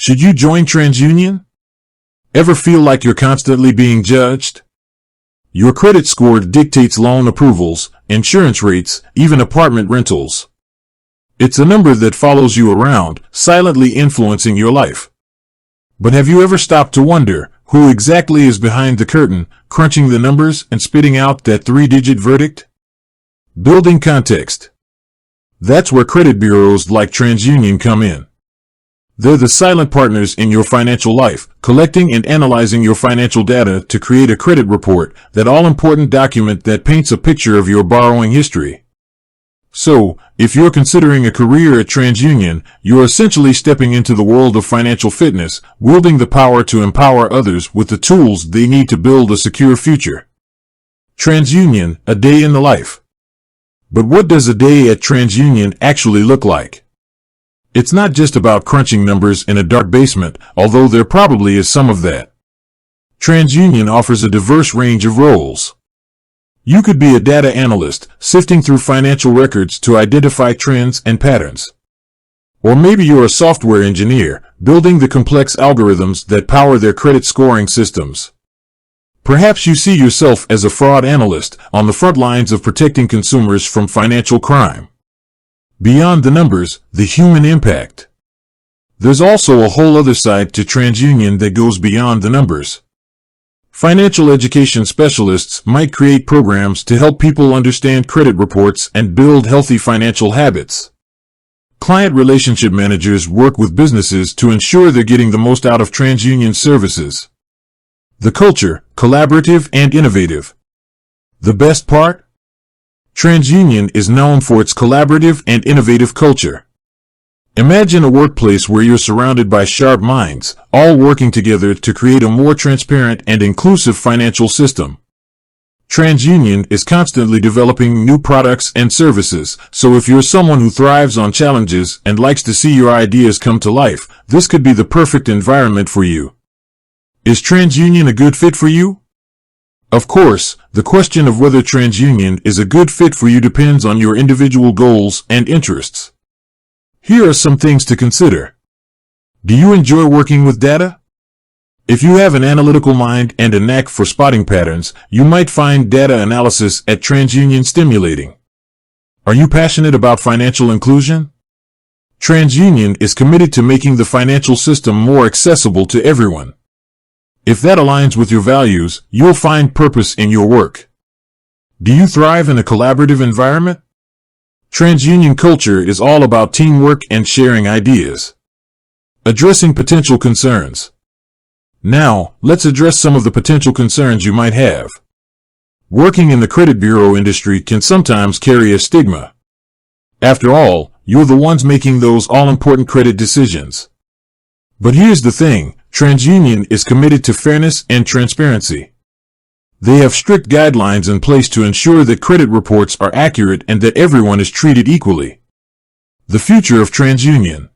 Should you join Transunion? Ever feel like you're constantly being judged? Your credit score dictates loan approvals, insurance rates, even apartment rentals. It's a number that follows you around, silently influencing your life. But have you ever stopped to wonder who exactly is behind the curtain, crunching the numbers and spitting out that 3-digit verdict? Building context. That's where credit bureaus like Transunion come in. They're the silent partners in your financial life, collecting and analyzing your financial data to create a credit report, that all-important document that paints a picture of your borrowing history. So, if you're considering a career at Transunion, you're essentially stepping into the world of financial fitness, wielding the power to empower others with the tools they need to build a secure future. Transunion, a day in the life. But what does a day at Transunion actually look like? It's not just about crunching numbers in a dark basement, although there probably is some of that. Transunion offers a diverse range of roles. You could be a data analyst, sifting through financial records to identify trends and patterns. Or maybe you're a software engineer, building the complex algorithms that power their credit scoring systems. Perhaps you see yourself as a fraud analyst, on the front lines of protecting consumers from financial crime. Beyond the numbers, the human impact. There's also a whole other side to Transunion that goes beyond the numbers. Financial education specialists might create programs to help people understand credit reports and build healthy financial habits. Client relationship managers work with businesses to ensure they're getting the most out of Transunion services. The culture, collaborative and innovative. The best part? Transunion is known for its collaborative and innovative culture. Imagine a workplace where you're surrounded by sharp minds, all working together to create a more transparent and inclusive financial system. Transunion is constantly developing new products and services, so if you're someone who thrives on challenges and likes to see your ideas come to life, this could be the perfect environment for you. Is Transunion a good fit for you? Of course, the question of whether Transunion is a good fit for you depends on your individual goals and interests. Here are some things to consider. Do you enjoy working with data? If you have an analytical mind and a knack for spotting patterns, you might find data analysis at Transunion stimulating. Are you passionate about financial inclusion? Transunion is committed to making the financial system more accessible to everyone. If that aligns with your values, you'll find purpose in your work. Do you thrive in a collaborative environment? Transunion culture is all about teamwork and sharing ideas. Addressing potential concerns. Now, let's address some of the potential concerns you might have. Working in the credit bureau industry can sometimes carry a stigma. After all, you're the ones making those all-important credit decisions. But here's the thing, Transunion is committed to fairness and transparency. They have strict guidelines in place to ensure that credit reports are accurate and that everyone is treated equally. The future of Transunion.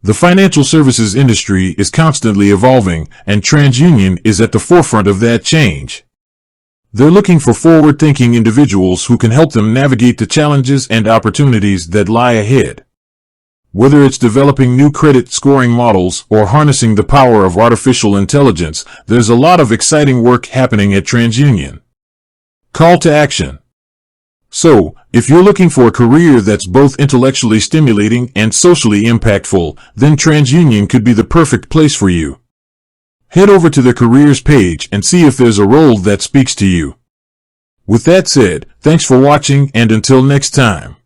The financial services industry is constantly evolving, and Transunion is at the forefront of that change. They're looking for forward-thinking individuals who can help them navigate the challenges and opportunities that lie ahead. Whether it's developing new credit scoring models or harnessing the power of artificial intelligence, there's a lot of exciting work happening at Transunion. Call to action. So, if you're looking for a career that's both intellectually stimulating and socially impactful, then Transunion could be the perfect place for you. Head over to the careers page and see if there's a role that speaks to you. With that said, thanks for watching, and until next time.